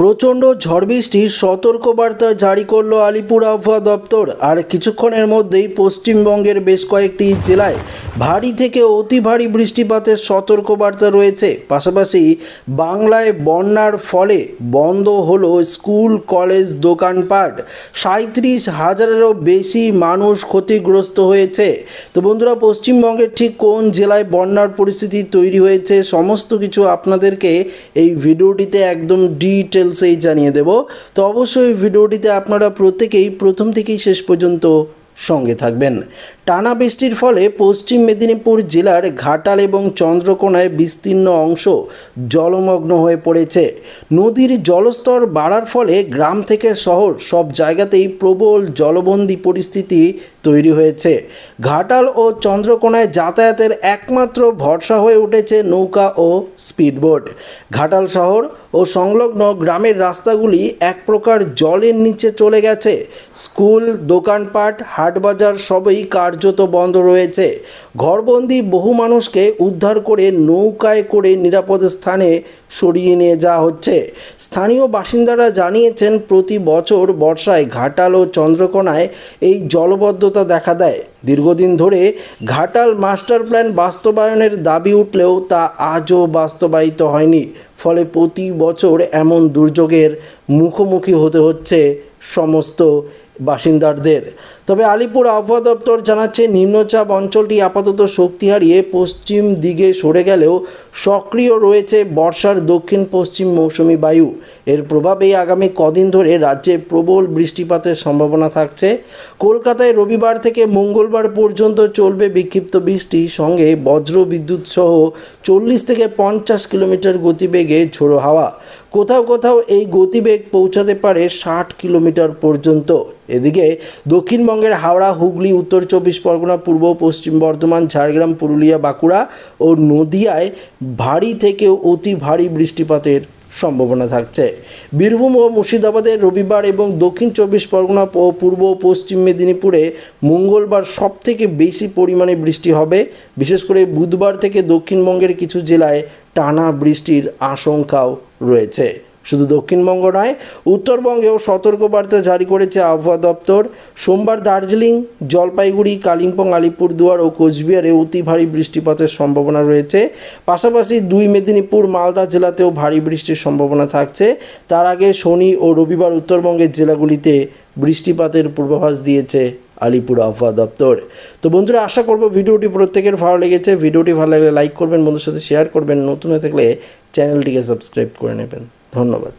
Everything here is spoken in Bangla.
প্রচণ্ড ঝড় বৃষ্টির সতর্কবার্তা জারি করল আলিপুর আবহাওয়া দপ্তর। আর কিছুক্ষণের মধ্যেই পশ্চিমবঙ্গের বেশ কয়েকটি জেলায় ভারী থেকে অতি ভারী বৃষ্টিপাতের সতর্কবার্তা রয়েছে। পাশাপাশি বাংলায় বন্যার ফলে বন্ধ হলো স্কুল, কলেজ, দোকানপাট। 37,000-এরও বেশি মানুষ ক্ষতিগ্রস্ত হয়েছে। তো বন্ধুরা, পশ্চিমবঙ্গের ঠিক কোন জেলায় বন্যার পরিস্থিতি তৈরি হয়েছে সমস্ত কিছু আপনাদেরকে এই ভিডিওটিতে একদম ডিটেলসেই জানিয়ে দেব। তো অবশ্যই ভিডিওটিতে আপনারা প্রত্যেকেই প্রথম থেকেই শেষ পর্যন্ত সঙ্গে থাকবেন। টানা বৃষ্টির ফলে পশ্চিম মেদিনীপুর জেলার ঘাটাল এবং চন্দ্রকোনায় বিস্তীর্ণ অংশ জলমগ্ন হয়ে পড়েছে। নদীর জলস্তর বাড়ার ফলে গ্রাম থেকে শহর সব জায়গাতেই প্রবল জলবন্দী পরিস্থিতি তৈরি হয়েছে। ঘাটাল ও চন্দ্রকোনায় যাতায়াতের একমাত্র ভরসা হয়ে উঠেছে নৌকা ও স্পিডবোট। ঘাটাল শহর ও সংলগ্ন গ্রামের রাস্তাগুলি এক প্রকার জলের নিচে চলে গেছে। স্কুল, দোকানপাট, হাটবাজার সবই কার্যত বন্ধ রয়েছে। ঘরবন্দি বহু মানুষকে উদ্ধার করে নৌকায় করে নিরাপদ স্থানে সরিয়ে নিয়ে যাওয়া হচ্ছে। স্থানীয় বাসিন্দারা জানিয়েছেন, প্রতি বছর বর্ষায় ঘাটাল ও চন্দ্রকোনায় এই জলবদ্ধতা দেখা দেয়। দীর্ঘদিন ধরে ঘাটাল মাস্টার প্ল্যান বাস্তবায়নের দাবি উঠলেও তা আজও বাস্তবায়িত হয়নি। ফলে প্রতি বছর এমন দুর্যোগের মুখোমুখি হতে হচ্ছে সমস্ত বাসিন্দাদের। তবে আলিপুর আবহাওয়া দপ্তর জানাচ্ছে, নিম্নচাপ অঞ্চলটি আপাতত শক্তি হারিয়ে পশ্চিম দিকে সরে গেলেও সক্রিয় রয়েছে বর্ষার দক্ষিণ পশ্চিম মৌসুমি বায়ু। এর প্রভাবে আগামী কদিন ধরে রাজ্যে প্রবল বৃষ্টিপাতের সম্ভাবনা থাকছে। কলকাতায় রবিবার থেকে মঙ্গলবার পর্যন্ত চলবে বিক্ষিপ্ত বৃষ্টি, সঙ্গে বজ্র বিদ্যুৎ সহ 40 থেকে 50 কিলোমিটার গতিবেগে ঝোড়ো হাওয়া। কোথাও কোথাও এই গতিবেগ পৌঁছাতে পারে 60 কিলোমিটার পর্যন্ত। এদিকে দক্ষিণবঙ্গের হাওড়া, হুগলি, উত্তর 24 পরগনা, পূর্ব পশ্চিম বর্ধমান, ঝাড়গ্রাম, পুরুলিয়া, বাঁকুড়া ও নদিয়ায় ভারী থেকে অতি ভারী বৃষ্টিপাতের সম্ভাবনা থাকছে। বীরভূম ও মুর্শিদাবাদের রবিবার এবং দক্ষিণ 24 পরগনা ও পূর্ব পশ্চিম মেদিনীপুরে মঙ্গলবার সবথেকে বেশি পরিমাণে বৃষ্টি হবে। বিশেষ করে বুধবার থেকে দক্ষিণবঙ্গের কিছু জেলায় টানা বৃষ্টির আশঙ্কাও রয়েছে। শুধু দক্ষিণবঙ্গ নয়, উত্তরবঙ্গেও সতর্কবার্তা জারি করেছে আবহাওয়া দপ্তর। সোমবার দার্জিলিং, জলপাইগুড়ি, কালিম্পং, আলিপুরদুয়ার ও কোচবিহারে অতি ভারী বৃষ্টিপাতের সম্ভাবনা রয়েছে। পাশাপাশি 2 মেদিনীপুর, মালদা জেলাতেও ভারী বৃষ্টির সম্ভাবনা থাকছে। তার আগে শনি ও রবিবার উত্তরবঙ্গের জেলাগুলিতে বৃষ্টিপাতের পূর্বাভাস দিয়েছে আলিপুর আবহাওয়া দপ্তর। তো বন্ধুরা, আশা করব ভিডিওটি প্রত্যেকের ভালো লেগেছে। ভিডিওটি ভালো লাগলে লাইক করবেন, বন্ধুর সাথে শেয়ার করবেন, নতুন হয়ে থাকলে চ্যানেলটিকে সাবস্ক্রাইব করে নেবেন। ধন্যবাদ।